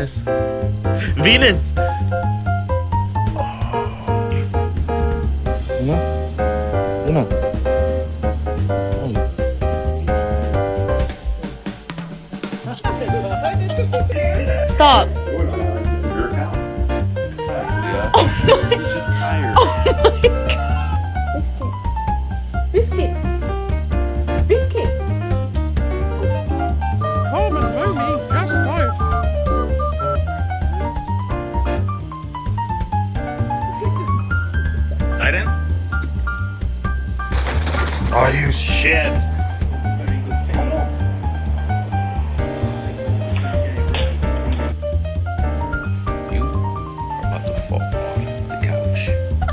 Venus. Venus! Ano? Ano? Ay. Stop! He's just tired. Biscuit. Biscuit. Tom and Mooney just out. Tight end? Oh, you shit.